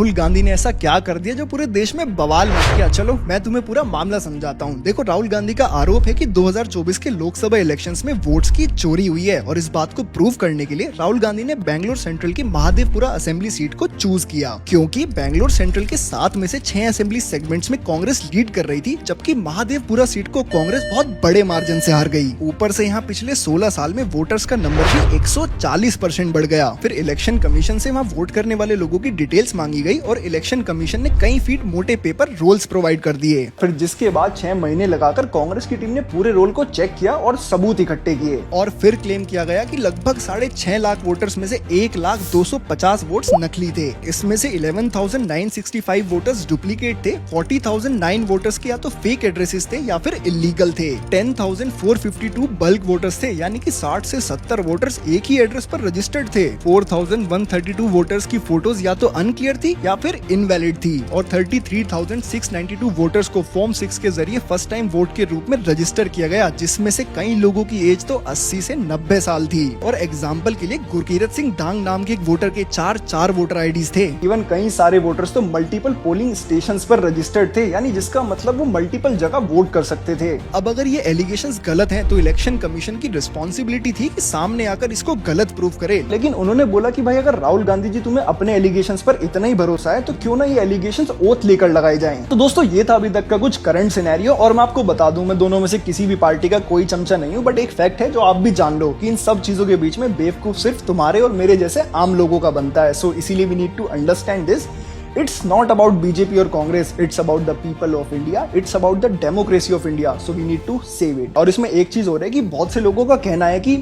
राहुल गांधी ने ऐसा क्या कर दिया जो पूरे देश में बवाल मच गया। चलो मैं तुम्हें पूरा मामला समझाता हूँ। देखो, राहुल गांधी का आरोप है कि 2024 के लोकसभा इलेक्शंस में वोट्स की चोरी हुई है और इस बात को प्रूव करने के लिए राहुल गांधी ने बैंगलोर सेंट्रल की महादेवपुरा असेंबली सीट को चूज किया, क्योंकि बैंगलोर सेंट्रल के 7 में से 6 असेंबली सेगमेंट्स में कांग्रेस लीड कर रही थी, जबकि महादेवपुरा सीट को कांग्रेस बहुत बड़े मार्जिन से हार गई। ऊपर से यहाँ पिछले 16 साल में वोटर्स का नंबर भी 140% बढ़ गया। फिर इलेक्शन कमीशन से वहाँ वोट करने वाले लोगों की डिटेल्स मांगी गई और इलेक्शन कमीशन ने कई फीट मोटे पेपर रोल्स प्रोवाइड कर दिए। फिर जिसके बाद 6 महीने लगाकर कांग्रेस की टीम ने पूरे रोल को चेक किया और सबूत इकट्ठे किए और फिर क्लेम किया गया कि लगभग 6.5 लाख वोटर्स में से 1,250 वोट्स नकली थे। इसमें से 11,965 वोटर्स डुप्लीकेट थे, 40,009 वोटर्स के या तो फेक एड्रेसेस थे या फिर इलीगल थे, 10,452 बल्क वोटर्स थे, यानी कि 60 से 70 वोटर्स एक ही एड्रेस पर रजिस्टर्ड थे, 4,132 वोटर्स की फोटोज या तो अनक्लियर थी या फिर इनवैलिड थी और 33,692 वोटर्स को फॉर्म 6 के जरिए फर्स्ट टाइम वोट के रूप में रजिस्टर किया गया, जिसमें से कई लोगों की एज तो 80 से 90 साल थी। और एग्जाम्पल के लिए गुरकीरत सिंह डांग नाम के एक वोटर के 4 वोटर आईडीज थे। इवन कई सारे वोटर्स तो मल्टीपल पोलिंग स्टेशंस पर रजिस्टर्ड थे, यानी जिसका मतलब वो मल्टीपल जगह वोट कर सकते थे। अब अगर ये एलिगेशंस गलत हैं तो इलेक्शन कमीशन की रिस्पॉन्सिबिलिटी थी कि सामने आकर इसको गलत प्रूव करे, लेकिन उन्होंने बोला कि भाई अगर राहुल गांधी जी तुम्हें अपने एलिगेशंस पर इतना ही भरोसा है तो क्यों ना ये एलिगेशंस ओथ लेकर लगाए जाएं। तो दोस्तों ये था अभी तक का कुछ करंट सिनेरियो और मैं आपको बता दूं, मैं दोनों में से किसी भी पार्टी का कोई चमचा नहीं हूं, बट एक फैक्ट है जो आप भी जान लो कि इन सब चीजों के बीच में बेवकूफ सिर्फ तुम्हारे और मेरे जैसे आम लोगों का बनता है। सो इसीलिए we need to understand this. It's not about BJP or Congress. It's about the people of India. It's about the democracy of India. So we need to save it. और इसमें एक चीज हो रहा है कि बहुत से लोगों का कहना है कि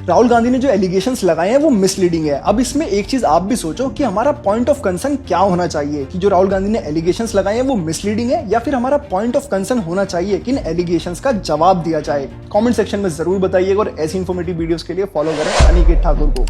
राहुल गांधी ने जो एलिगेशंस लगाए हैं वो मिसलीडिंग है। अब इसमें एक चीज आप भी सोचो कि हमारा पॉइंट ऑफ कंसर्न क्या होना चाहिए, कि जो राहुल गांधी ने एलिगेशंस लगाए हैं वो मिसलीडिंग है या फिर हमारा पॉइंट ऑफ कंसर्न होना चाहिए कि इन एलिगेशंस का जवाब दिया जाए। कमेंट सेक्शन में जरूर बताइएगा और ऐसी इंफॉर्मेटिव वीडियोस के लिए फॉलो करें अनिकेत ठाकुर को।